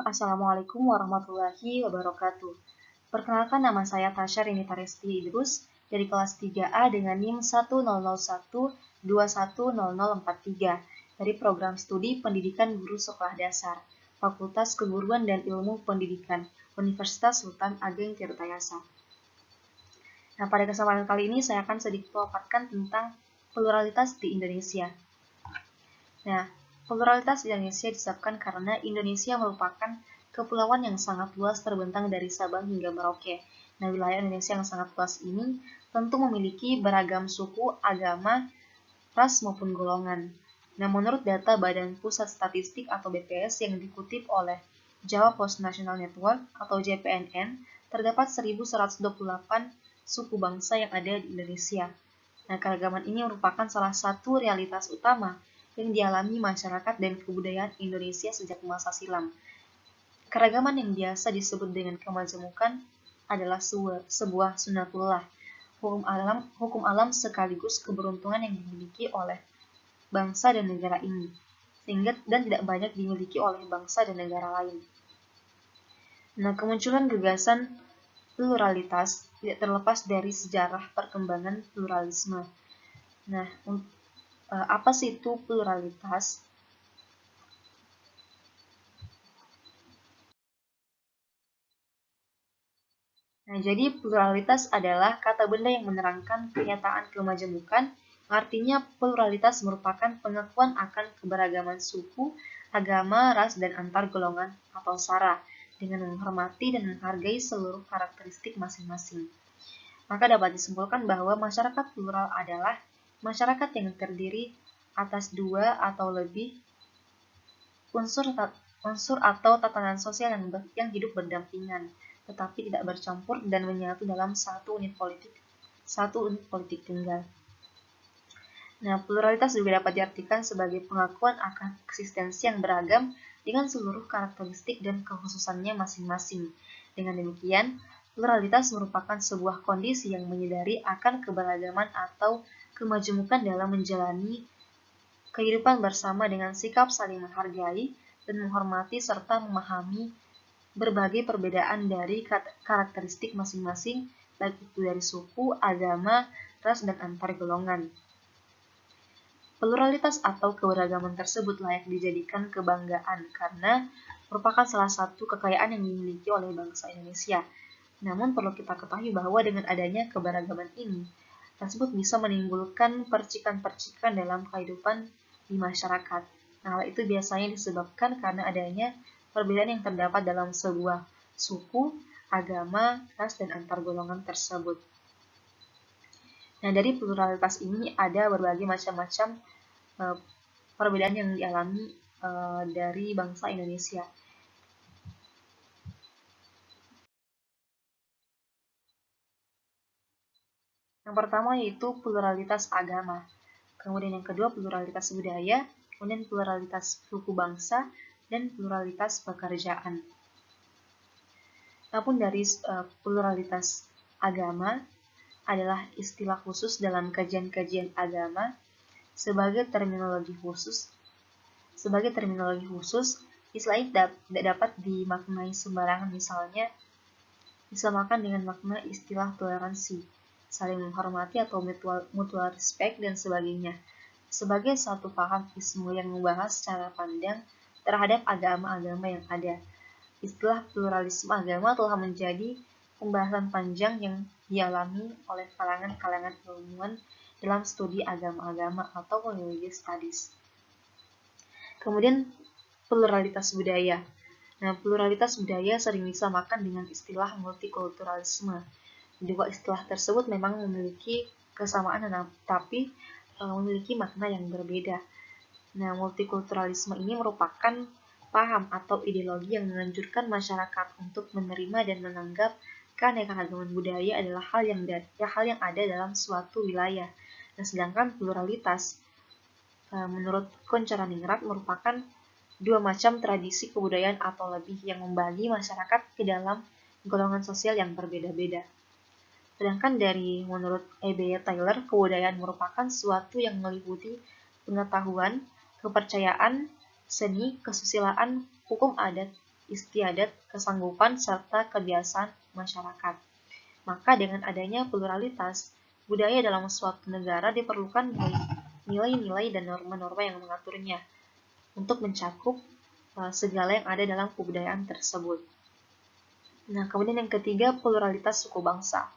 Assalamualaikum warahmatullahi wabarakatuh. Perkenalkan, nama saya Tasya Renita Resti Idrus dari kelas 3A dengan NIM 1001210043 dari program studi Pendidikan Guru Sekolah Dasar, Fakultas Keguruan dan Ilmu Pendidikan, Universitas Sultan Ageng Tirtayasa. Nah, pada kesempatan kali ini saya akan sedikit memaparkan tentang pluralitas di Indonesia. Nah, pluralitas di Indonesia disebabkan karena Indonesia merupakan kepulauan yang sangat luas terbentang dari Sabang hingga Merauke. Nah, wilayah Indonesia yang sangat luas ini tentu memiliki beragam suku, agama, ras maupun golongan. Nah, menurut data Badan Pusat Statistik atau BPS yang dikutip oleh Java Post National Network atau JPNN, terdapat 1.128 suku bangsa yang ada di Indonesia. Nah, keragaman ini merupakan salah satu realitas utama yang dialami masyarakat dan kebudayaan Indonesia sejak masa silam. Keragaman yang biasa disebut dengan kemajemukan adalah sebuah sunatullah, hukum alam sekaligus keberuntungan yang dimiliki oleh bangsa dan negara ini, sehingga dan tidak banyak dimiliki oleh bangsa dan negara lain. Nah, kemunculan gagasan pluralitas tidak terlepas dari sejarah perkembangan pluralisme. Nah, apa sih itu pluralitas? Nah, jadi pluralitas adalah kata benda yang menerangkan kenyataan kemajemukan. Artinya pluralitas merupakan pengakuan akan keberagaman suku, agama, ras, dan antar golongan atau sara dengan menghormati dan menghargai seluruh karakteristik masing-masing. Maka dapat disimpulkan bahwa masyarakat plural adalah masyarakat yang terdiri atas dua atau lebih unsur atau tatanan sosial yang hidup berdampingan, tetapi tidak bercampur dan menyatu dalam satu unit politik tunggal. Nah, pluralitas juga dapat diartikan sebagai pengakuan akan eksistensi yang beragam dengan seluruh karakteristik dan kekhususannya masing-masing. Dengan demikian, pluralitas merupakan sebuah kondisi yang menyadari akan keberagaman atau kemajemukan dalam menjalani kehidupan bersama dengan sikap saling menghargai dan menghormati serta memahami berbagai perbedaan dari karakteristik masing-masing, baik itu dari suku, agama, ras, dan antar golongan. Pluralitas atau keberagaman tersebut layak dijadikan kebanggaan karena merupakan salah satu kekayaan yang dimiliki oleh bangsa Indonesia. Namun perlu kita ketahui bahwa dengan adanya keberagaman ini, tersebut bisa menimbulkan percikan-percikan dalam kehidupan di masyarakat. Nah, hal itu biasanya disebabkan karena adanya perbedaan yang terdapat dalam sebuah suku, agama, ras, dan antar golongan tersebut. Nah, dari pluralitas ini ada berbagai macam-macam perbedaan yang dialami dari bangsa Indonesia. Yang pertama yaitu pluralitas agama. Kemudian yang kedua pluralitas budaya, kemudian pluralitas suku bangsa, dan pluralitas pekerjaan. Namun dari pluralitas agama adalah istilah khusus dalam kajian-kajian agama sebagai terminologi khusus. Istilah ini tidak dapat dimaknai sembarangan, misalnya disamakan dengan makna istilah toleransi, saling menghormati atau mutual respect, dan sebagainya, sebagai satu paham ismu yang membahas cara pandang terhadap agama-agama yang ada. Istilah pluralisme agama telah menjadi pembahasan panjang yang dialami oleh kalangan-kalangan ilmuwan dalam studi agama-agama atau religious studies. Kemudian pluralitas budaya. Nah, pluralitas budaya sering disamakan dengan istilah multikulturalisme. Dua istilah tersebut memang memiliki kesamaan tapi memiliki makna yang berbeda. Nah, multikulturalisme ini merupakan paham atau ideologi yang menganjurkan masyarakat untuk menerima dan menganggap keanekaragaman budaya adalah hal yang ada dalam suatu wilayah. Nah, sedangkan pluralitas menurut Koncaraningrat merupakan dua macam tradisi kebudayaan atau lebih yang membagi masyarakat ke dalam golongan sosial yang berbeda-beda. Sedangkan menurut E.B. Taylor, kebudayaan merupakan suatu yang meliputi pengetahuan, kepercayaan, seni, kesusilaan, hukum adat, istiadat, kesanggupan, serta kebiasaan masyarakat. Maka dengan adanya pluralitas budaya dalam suatu negara diperlukan nilai-nilai dan norma-norma yang mengaturnya untuk mencakup segala yang ada dalam kebudayaan tersebut. Nah, kemudian yang ketiga, pluralitas suku bangsa.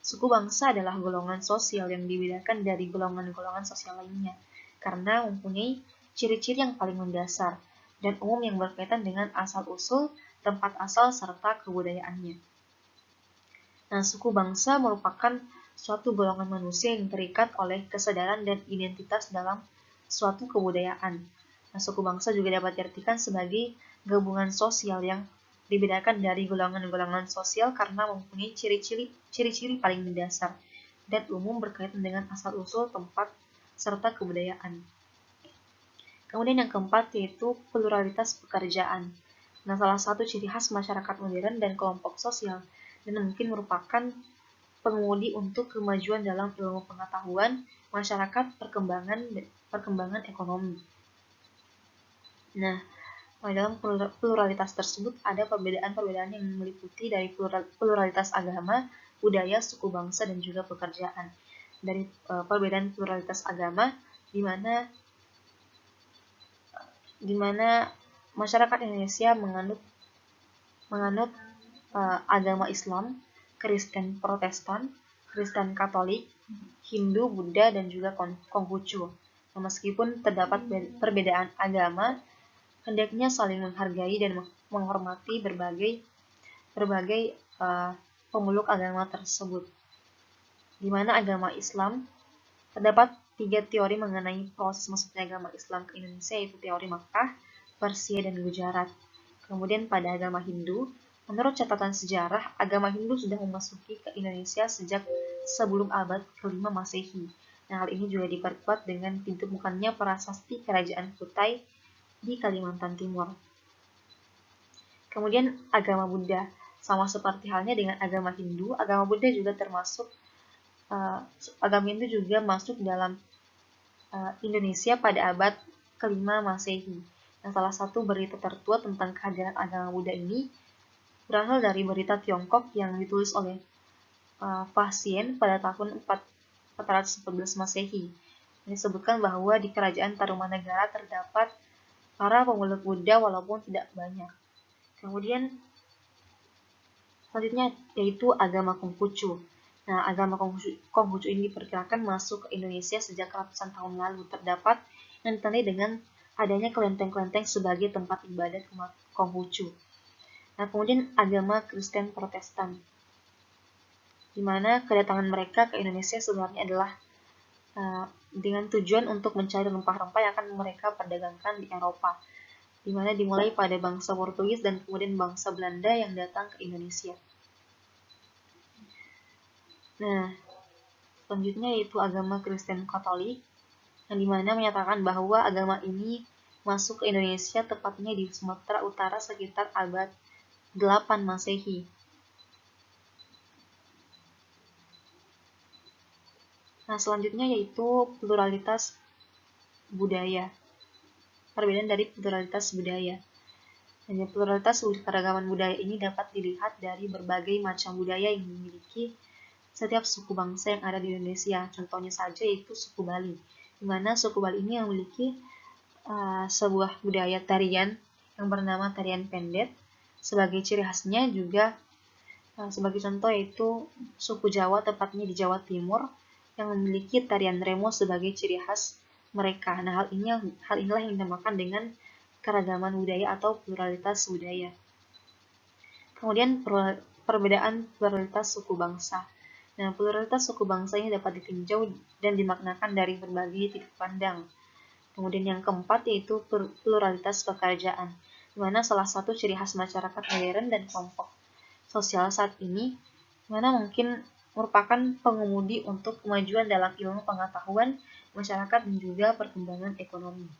Suku bangsa adalah golongan sosial yang dibedakan dari golongan-golongan sosial lainnya, karena mempunyai ciri-ciri yang paling mendasar dan umum yang berkaitan dengan asal-usul, tempat asal, serta kebudayaannya. Nah, suku bangsa merupakan suatu golongan manusia yang terikat oleh kesadaran dan identitas dalam suatu kebudayaan. Nah, suku bangsa juga dapat diartikan sebagai gabungan sosial yang dibedakan dari golongan-golongan sosial karena mempunyai ciri-ciri paling mendasar dan umum berkaitan dengan asal-usul, tempat, serta kebudayaan. Kemudian yang keempat yaitu pluralitas pekerjaan. Nah, salah satu ciri khas masyarakat modern dan kelompok sosial dan mungkin merupakan pengemudi untuk kemajuan dalam ilmu pengetahuan, masyarakat, perkembangan ekonomi. Nah, dalam pluralitas tersebut ada perbedaan-perbedaan yang meliputi dari pluralitas agama, budaya, suku bangsa, dan juga pekerjaan. Dari perbedaan pluralitas agama, di mana masyarakat Indonesia menganut agama Islam, Kristen Protestan, Kristen Katolik, Hindu, Buddha, dan juga Konghucu. Nah, meskipun terdapat perbedaan agama, hendaknya saling menghargai dan menghormati berbagai pemeluk agama tersebut. Di mana agama Islam terdapat 3 teori mengenai proses masuknya agama Islam ke Indonesia, yaitu teori Makkah, Persia, dan Gujarat. Kemudian pada agama Hindu, menurut catatan sejarah, agama Hindu sudah memasuki ke Indonesia sejak sebelum abad ke-5 Masehi. Nah, hal ini juga diperkuat dengan ditemukannya prasasti Kerajaan Kutai di Kalimantan Timur. Kemudian agama Buddha, sama seperti halnya dengan agama Hindu, agama Buddha juga agama Hindu juga masuk dalam Indonesia pada abad ke-5 Masehi. Nah, salah satu berita tertua tentang kehadiran agama Buddha ini berasal dari berita Tiongkok yang ditulis oleh Fasien pada tahun 414 Masehi. Disebutkan bahwa di kerajaan Tarumanegara terdapat para pemeluk Buddha walaupun tidak banyak. Kemudian selanjutnya yaitu agama Konghucu. Nah, agama Konghucu ini diperkirakan masuk ke Indonesia sejak ratusan tahun lalu. Terdapat yang ditandai dengan adanya kelenteng-kelenteng sebagai tempat ibadat umat Konghucu. Nah, kemudian agama Kristen Protestan, di mana kedatangan mereka ke Indonesia sebenarnya adalah dengan tujuan untuk mencari rempah-rempah yang akan mereka perdagangkan di Eropa, di mana dimulai pada bangsa Portugis dan kemudian bangsa Belanda yang datang ke Indonesia. Nah, selanjutnya yaitu agama Kristen Katolik, yang dimana menyatakan bahwa agama ini masuk ke Indonesia tepatnya di Sumatera Utara sekitar abad 8 Masehi. Nah, selanjutnya yaitu pluralitas budaya. Perbedaan dari pluralitas budaya. Dan pluralitas keragaman budaya ini dapat dilihat dari berbagai macam budaya yang dimiliki setiap suku bangsa yang ada di Indonesia. Contohnya saja yaitu suku Bali, di mana suku Bali ini memiliki sebuah budaya tarian yang bernama tarian pendet. Sebagai ciri khasnya juga sebagai contoh yaitu suku Jawa, tepatnya di Jawa Timur, yang memiliki tarian remo sebagai ciri khas mereka. Nah, hal inilah yang dinamakan dengan keragaman budaya atau pluralitas budaya. Kemudian perbedaan pluralitas suku bangsa. Nah, pluralitas suku bangsa ini dapat ditinjau dan dimaknakan dari berbagai titik pandang. Kemudian yang keempat yaitu pluralitas pekerjaan, di mana salah satu ciri khas masyarakat modern dan kelompok sosial saat ini, di mana mungkin merupakan pengemudi untuk kemajuan dalam ilmu pengetahuan, masyarakat, dan juga perkembangan ekonomi.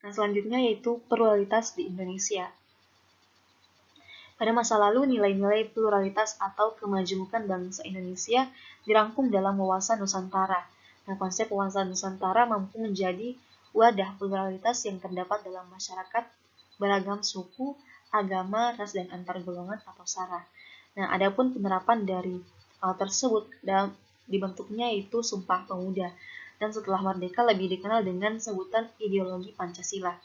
Nah, selanjutnya yaitu pluralitas di Indonesia. Pada masa lalu, nilai-nilai pluralitas atau kemajemukan bangsa Indonesia dirangkum dalam wawasan Nusantara. Nah, konsep wawasan Nusantara mampu menjadi wadah pluralitas yang terdapat dalam masyarakat beragam suku, agama, ras, dan antar golongan atau sara. Nah, adapun penerapan dari hal tersebut dalam dibentuknya yaitu Sumpah Pemuda, dan setelah merdeka lebih dikenal dengan sebutan ideologi Pancasila.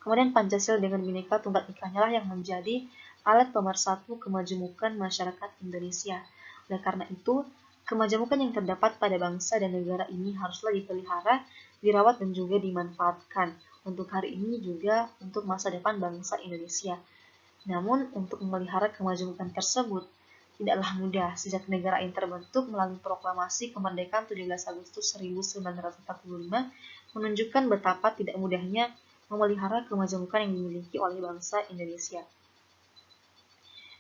Kemudian Pancasila dengan Bhinneka Tunggal Ikanya lah yang menjadi alat pemersatu kemajemukan masyarakat Indonesia. Oleh karena itu, kemajemukan yang terdapat pada bangsa dan negara ini haruslah dipelihara, dirawat, dan juga dimanfaatkan untuk hari ini juga untuk masa depan bangsa Indonesia. Namun, untuk memelihara kemajemukan tersebut tidaklah mudah sejak negara ini terbentuk melalui proklamasi kemerdekaan 17 Agustus 1945 menunjukkan betapa tidak mudahnya memelihara kemajemukan yang dimiliki oleh bangsa Indonesia.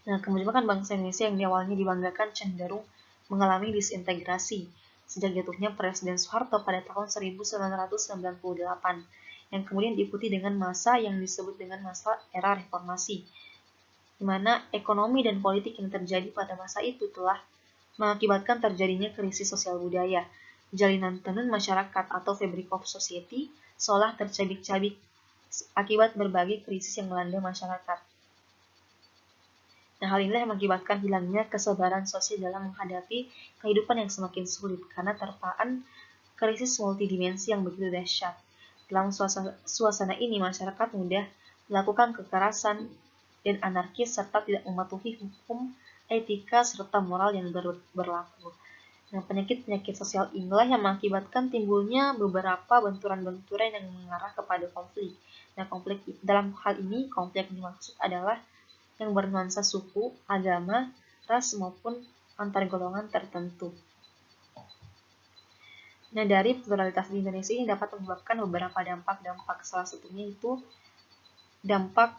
Nah, kemajemukan bangsa Indonesia yang awalnya dibanggakan cenderung mengalami disintegrasi sejak jatuhnya Presiden Soeharto pada tahun 1998, yang kemudian diikuti dengan masa yang disebut dengan masa era reformasi, di mana ekonomi dan politik yang terjadi pada masa itu telah mengakibatkan terjadinya krisis sosial budaya, jalinan tenun masyarakat atau fabric of society seolah tercabik-cabik akibat berbagai krisis yang melanda masyarakat. Nah, hal inilah yang mengakibatkan hilangnya kesabaran sosial dalam menghadapi kehidupan yang semakin sulit karena terpaan krisis multidimensi yang begitu dahsyat. Dalam suasana ini, masyarakat mudah melakukan kekerasan dan anarkis serta tidak mematuhi hukum, etika, serta moral yang berlaku. Nah, penyakit-penyakit sosial inilah yang mengakibatkan timbulnya beberapa benturan-benturan yang mengarah kepada konflik. Nah, konflik dalam hal ini, konflik yang dimaksud adalah yang bernuansa suku, agama, ras, maupun antar golongan tertentu. Nah, dari pluralitas di Indonesia ini dapat menyebabkan beberapa dampak-dampak. Salah satunya itu dampak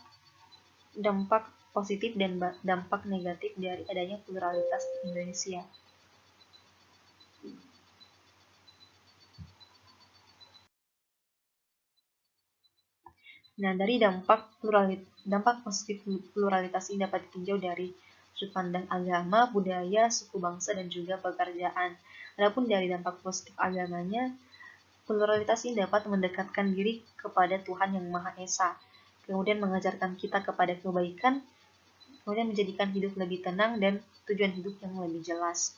positif dan dampak negatif dari adanya pluralitas di Indonesia. Nah, dari dampak positif pluralitas ini dapat ditinjau dari sudut pandang agama, budaya, suku bangsa, dan juga pekerjaan. Adapun dari dampak positif agamanya, pluralitas ini dapat mendekatkan diri kepada Tuhan Yang Maha Esa, kemudian mengajarkan kita kepada kebaikan, kemudian menjadikan hidup lebih tenang dan tujuan hidup yang lebih jelas.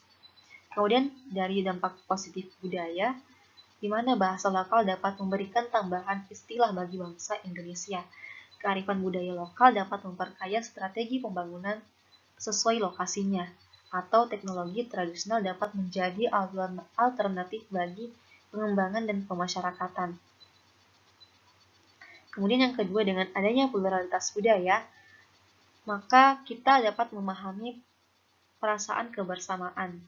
Kemudian dari dampak positif budaya, di mana bahasa lokal dapat memberikan tambahan istilah bagi bangsa Indonesia. Kearifan budaya lokal dapat memperkaya strategi pembangunan sesuai lokasinya, atau teknologi tradisional dapat menjadi alternatif bagi pengembangan dan pemasyarakatan. Kemudian yang kedua, dengan adanya pluralitas budaya, maka kita dapat memahami perasaan kebersamaan.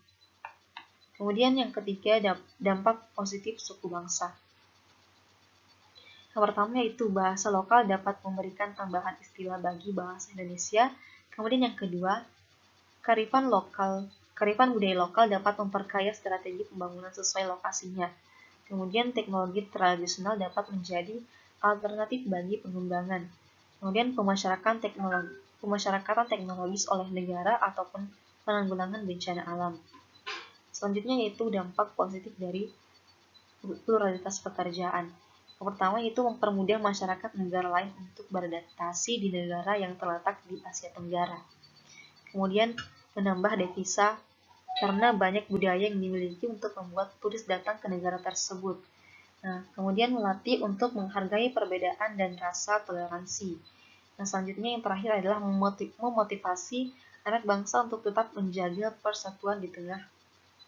Kemudian yang ketiga, dampak positif suku bangsa. Yang pertama yaitu bahasa lokal dapat memberikan tambahan istilah bagi bahasa Indonesia. Kemudian yang kedua, kearifan budaya lokal dapat memperkaya strategi pembangunan sesuai lokasinya. Kemudian teknologi tradisional dapat menjadi alternatif bagi pengembangan. Kemudian pemasyarakatan teknologis oleh negara ataupun penanggulangan bencana alam. Selanjutnya yaitu dampak positif dari pluralitas pekerjaan. Yang pertama yaitu mempermudah masyarakat negara lain untuk beradaptasi di negara yang terletak di Asia Tenggara. Kemudian menambah devisa karena banyak budaya yang dimiliki untuk membuat turis datang ke negara tersebut. Nah, kemudian melatih untuk menghargai perbedaan dan rasa toleransi. Nah, selanjutnya yang terakhir adalah memotivasi anak bangsa untuk tetap menjaga persatuan di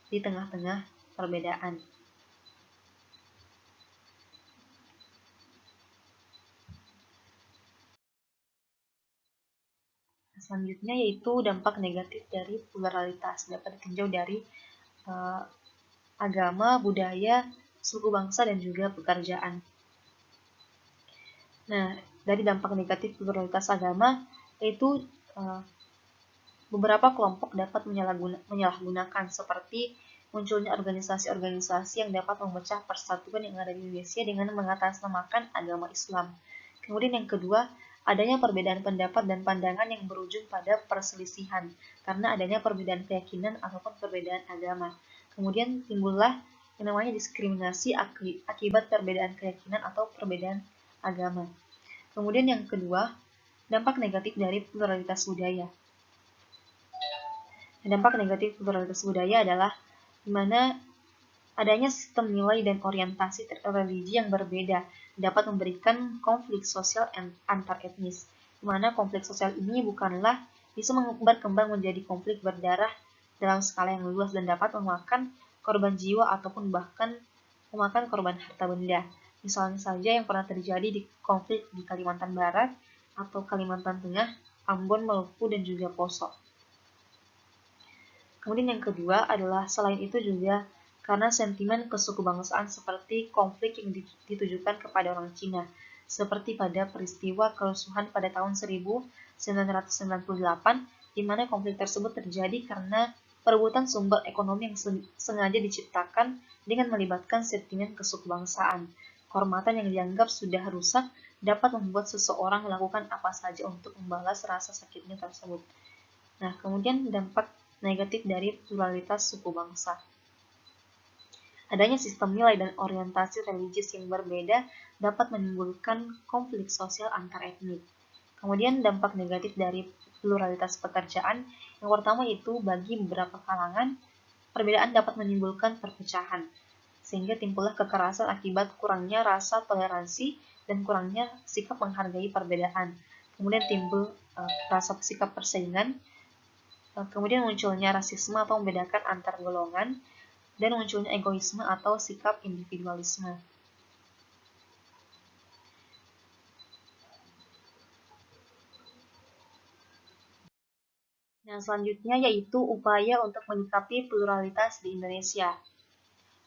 tengah-tengah perbedaan. Selanjutnya yaitu dampak negatif dari pluralitas dapat ditinjau dari agama, budaya, suku bangsa, dan juga pekerjaan. Nah, dari dampak negatif pluralitas agama yaitu beberapa kelompok dapat menyalahgunakan seperti munculnya organisasi-organisasi yang dapat memecah persatuan yang ada di Indonesia dengan mengatasnamakan agama Islam. Kemudian yang kedua, adanya perbedaan pendapat dan pandangan yang berujung pada perselisihan karena adanya perbedaan keyakinan ataupun perbedaan agama. Kemudian timbullah yang namanya diskriminasi akibat perbedaan keyakinan atau perbedaan agama. Kemudian yang kedua, dampak negatif dari pluralitas budaya. Dampak negatif pluralitas budaya adalah di mana adanya sistem nilai dan orientasi religi yang berbeda dapat memberikan konflik sosial antar etnis, di mana konflik sosial ini bukanlah bisa berkembang menjadi konflik berdarah dalam skala yang luas dan dapat memakan korban jiwa ataupun bahkan memakan korban harta benda. Misalnya saja yang pernah terjadi di konflik di Kalimantan Barat atau Kalimantan Tengah, Ambon, Maluku, dan juga Poso. Kemudian yang kedua adalah selain itu juga karena sentimen kesukubangsaan seperti konflik yang ditujukan kepada orang Cina, seperti pada peristiwa kerusuhan pada tahun 1998, di mana konflik tersebut terjadi karena perebutan sumber ekonomi yang sengaja diciptakan dengan melibatkan sentimen kesukubangsaan. Kehormatan yang dianggap sudah rusak dapat membuat seseorang melakukan apa saja untuk membalas rasa sakitnya tersebut. Nah, kemudian dampak negatif dari pluralitas suku bangsa. Adanya sistem nilai dan orientasi religius yang berbeda dapat menimbulkan konflik sosial antar etnik. Kemudian dampak negatif dari pluralitas pekerjaan, yang pertama itu bagi beberapa kalangan, perbedaan dapat menimbulkan perpecahan, sehingga timbullah kekerasan akibat kurangnya rasa toleransi dan kurangnya sikap menghargai perbedaan. Kemudian timbul rasa sikap persaingan, kemudian munculnya rasisme atau membedakan antar golongan, dan munculnya egoisme atau sikap individualisme. Nah, selanjutnya yaitu upaya untuk menyikapi pluralitas di Indonesia.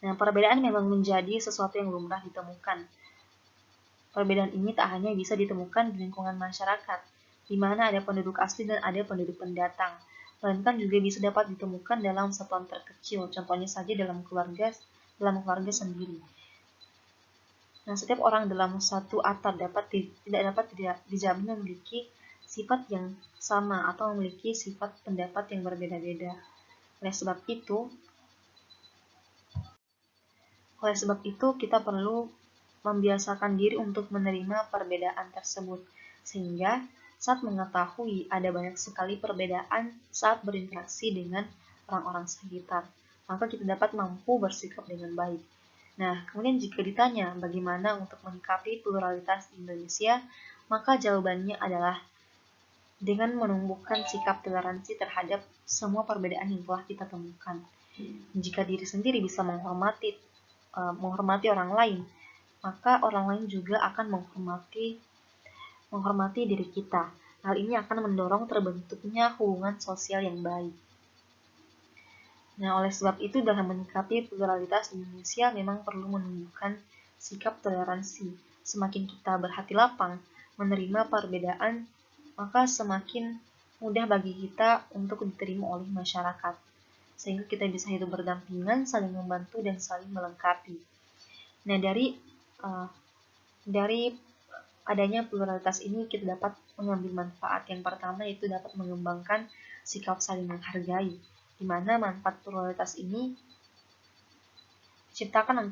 Nah, perbedaan memang menjadi sesuatu yang lumrah ditemukan. Perbedaan ini tak hanya bisa ditemukan di lingkungan masyarakat, di mana ada penduduk asli dan ada penduduk pendatang, melainkan juga bisa dapat ditemukan dalam satuan terkecil, contohnya saja dalam keluarga sendiri. Nah, setiap orang dalam satu atap tidak dijamin memiliki sifat yang sama atau memiliki sifat pendapat yang berbeda-beda. Oleh sebab itu kita perlu membiasakan diri untuk menerima perbedaan tersebut, sehingga saat mengetahui ada banyak sekali perbedaan saat berinteraksi dengan orang-orang sekitar, maka kita dapat mampu bersikap dengan baik. Nah, kemudian jika ditanya bagaimana untuk menyikapi pluralitas di Indonesia, maka jawabannya adalah dengan menumbuhkan sikap toleransi terhadap semua perbedaan yang telah kita temukan. Jika diri sendiri bisa menghormati orang lain, maka orang lain juga akan menghormati diri kita. Hal ini akan mendorong terbentuknya hubungan sosial yang baik. Nah, oleh sebab itu dalam menyikapi pluralitas di Indonesia memang perlu menunjukkan sikap toleransi. Semakin kita berhati lapang menerima perbedaan, maka semakin mudah bagi kita untuk diterima oleh masyarakat. Sehingga kita bisa hidup berdampingan, saling membantu dan saling melengkapi. Nah, dari adanya pluralitas ini kita dapat mengambil manfaat. Yang pertama yaitu dapat mengembangkan sikap saling menghargai, di mana manfaat pluralitas ini diciptakan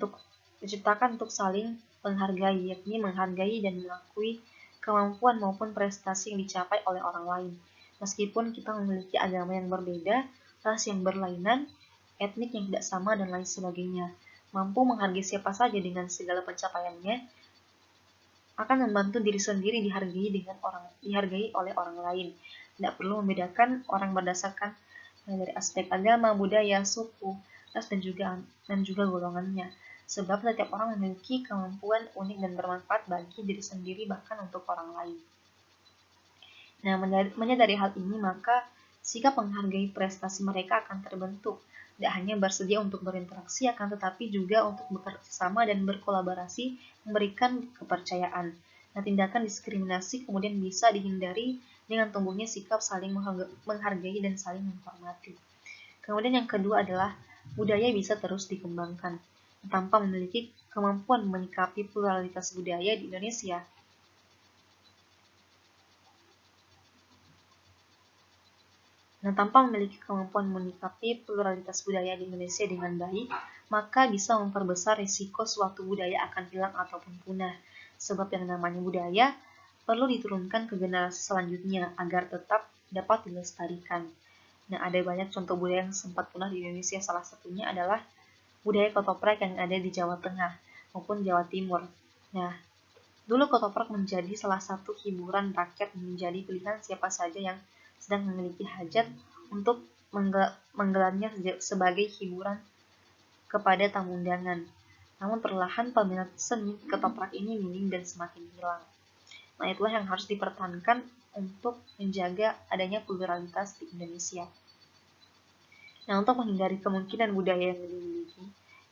untuk saling menghargai, yakni menghargai dan mengakui kemampuan maupun prestasi yang dicapai oleh orang lain. Meskipun kita memiliki agama yang berbeda, ras yang berlainan, etnik yang tidak sama, dan lain sebagainya. Mampu menghargai siapa saja dengan segala pencapaiannya akan membantu diri sendiri dihargai oleh orang lain. Tidak perlu membedakan orang berdasarkan dari aspek agama, budaya, suku, ras dan juga golongannya. Sebab setiap orang memiliki kemampuan unik dan bermanfaat bagi diri sendiri bahkan untuk orang lain. Nah, menyadari hal ini maka sikap menghargai prestasi mereka akan terbentuk. Tidak hanya bersedia untuk berinteraksi, akan tetapi juga untuk bekerja sama dan berkolaborasi memberikan kepercayaan. Nah, tindakan diskriminasi kemudian bisa dihindari dengan tumbuhnya sikap saling menghargai dan saling menghormati. Kemudian yang kedua adalah budaya bisa terus dikembangkan. Tanpa memiliki kemampuan menyikapi pluralitas budaya di Indonesia, Nah, tanpa memiliki kemampuan menyikapi pluralitas budaya di Indonesia dengan baik, maka bisa memperbesar risiko suatu budaya akan hilang ataupun punah. Sebab yang namanya budaya perlu diturunkan ke generasi selanjutnya agar tetap dapat dilestarikan. Nah, ada banyak contoh budaya yang sempat punah di Indonesia. Salah satunya adalah budaya ketoprak yang ada di Jawa Tengah maupun Jawa Timur. Nah, dulu ketoprak menjadi salah satu hiburan rakyat, menjadi pilihan siapa saja yang sedang memiliki hajat untuk menggelarnya sebagai hiburan kepada tamu undangan. Namun perlahan peminat seni ketoprak ini minim dan semakin hilang. Nah, itulah yang harus dipertahankan untuk menjaga adanya pluralitas di Indonesia. Nah, untuk menghindari kemungkinan budaya yang dimiliki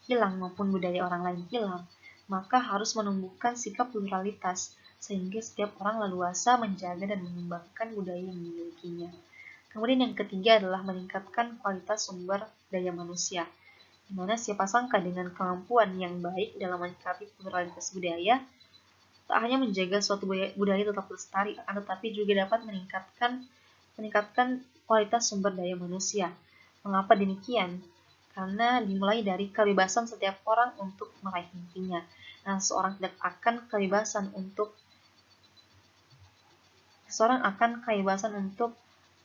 hilang maupun budaya orang lain hilang, maka harus menumbuhkan sikap pluralitas sehingga setiap orang leluasa menjaga dan mengembangkan budaya yang dimilikinya. Kemudian yang ketiga adalah meningkatkan kualitas sumber daya manusia, di mana siapa sangka dengan kemampuan yang baik dalam menyikapi pluralitas budaya, tak hanya menjaga suatu budaya tetap lestari, akan tetapi juga dapat meningkatkan kualitas sumber daya manusia. Mengapa demikian? Karena dimulai dari kebebasan setiap orang untuk meraih mimpinya. Nah, seseorang akan kebebasan untuk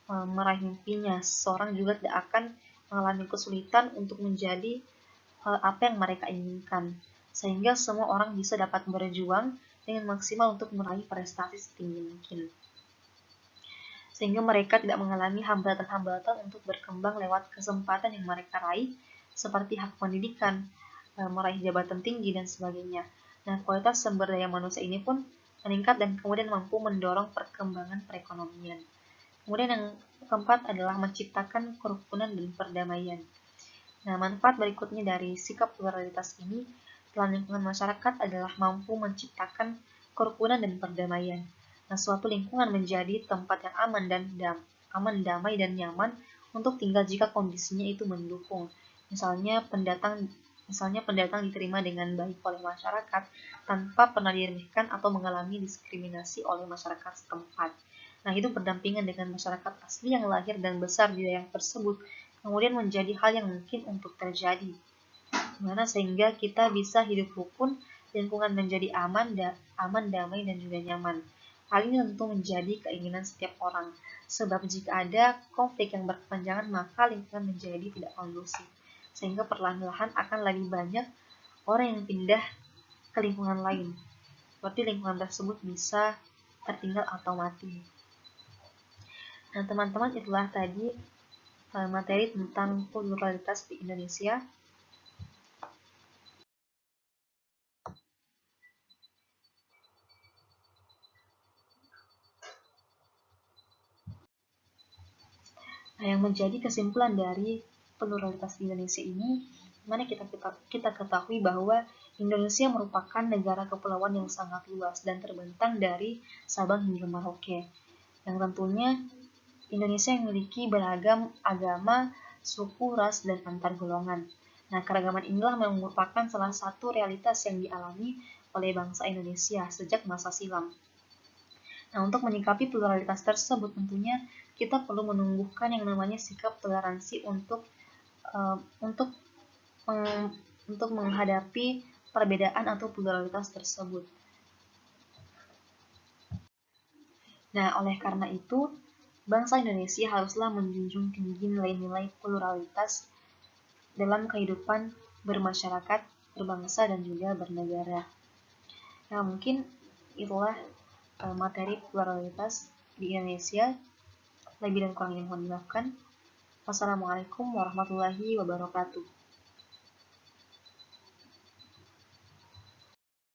meraih mimpinya. Seseorang juga tidak akan mengalami kesulitan untuk menjadi apa yang mereka inginkan. Sehingga semua orang bisa dapat berjuang dengan maksimal untuk meraih prestasi setinggi mungkin. Sehingga mereka tidak mengalami hambatan-hambatan untuk berkembang lewat kesempatan yang mereka raih, seperti hak pendidikan, meraih jabatan tinggi, dan sebagainya. Nah, kualitas sumber daya manusia ini pun meningkat dan kemudian mampu mendorong perkembangan perekonomian. Kemudian yang keempat adalah menciptakan kerukunan dan perdamaian. Nah, manfaat berikutnya dari sikap pluralitas ini dalam lingkungan masyarakat adalah mampu menciptakan kerukunan dan perdamaian. Nah, suatu lingkungan menjadi tempat yang aman, damai, dan nyaman untuk tinggal jika kondisinya itu mendukung. Misalnya pendatang diterima dengan baik oleh masyarakat tanpa pernah diremehkan atau mengalami diskriminasi oleh masyarakat setempat. Nah, itu berdampingan dengan masyarakat asli yang lahir dan besar di daerah tersebut, kemudian menjadi hal yang mungkin untuk terjadi. Dimana sehingga kita bisa hidup rukun, lingkungan menjadi aman, damai, dan juga nyaman. Hal ini tentu menjadi keinginan setiap orang, sebab jika ada konflik yang berkepanjangan, maka lingkungan menjadi tidak kondusif, sehingga perlahan-lahan akan lebih banyak orang yang pindah ke lingkungan lain. Berarti lingkungan tersebut bisa tertinggal atau mati. Nah, teman-teman, itulah tadi materi tentang pluralitas di Indonesia. Nah, yang menjadi kesimpulan dari pluralitas di Indonesia ini, dimana kita ketahui bahwa Indonesia merupakan negara kepulauan yang sangat luas dan terbentang dari Sabang hingga Merauke. Yang tentunya Indonesia memiliki beragam agama, suku, ras, dan antar golongan. Nah, keragaman inilah merupakan salah satu realitas yang dialami oleh bangsa Indonesia sejak masa silam. Nah, untuk menyikapi pluralitas tersebut tentunya kita perlu menumbuhkan yang namanya sikap toleransi untuk menghadapi perbedaan atau pluralitas tersebut. Nah, oleh karena itu, bangsa Indonesia haruslah menjunjung tinggi nilai-nilai pluralitas dalam kehidupan bermasyarakat, berbangsa, dan juga bernegara. Nah, mungkin itulah materi pluralitas di Indonesia. Lebih dan kurangnya mohon dimaafkan. Wassalamualaikum warahmatullahi wabarakatuh.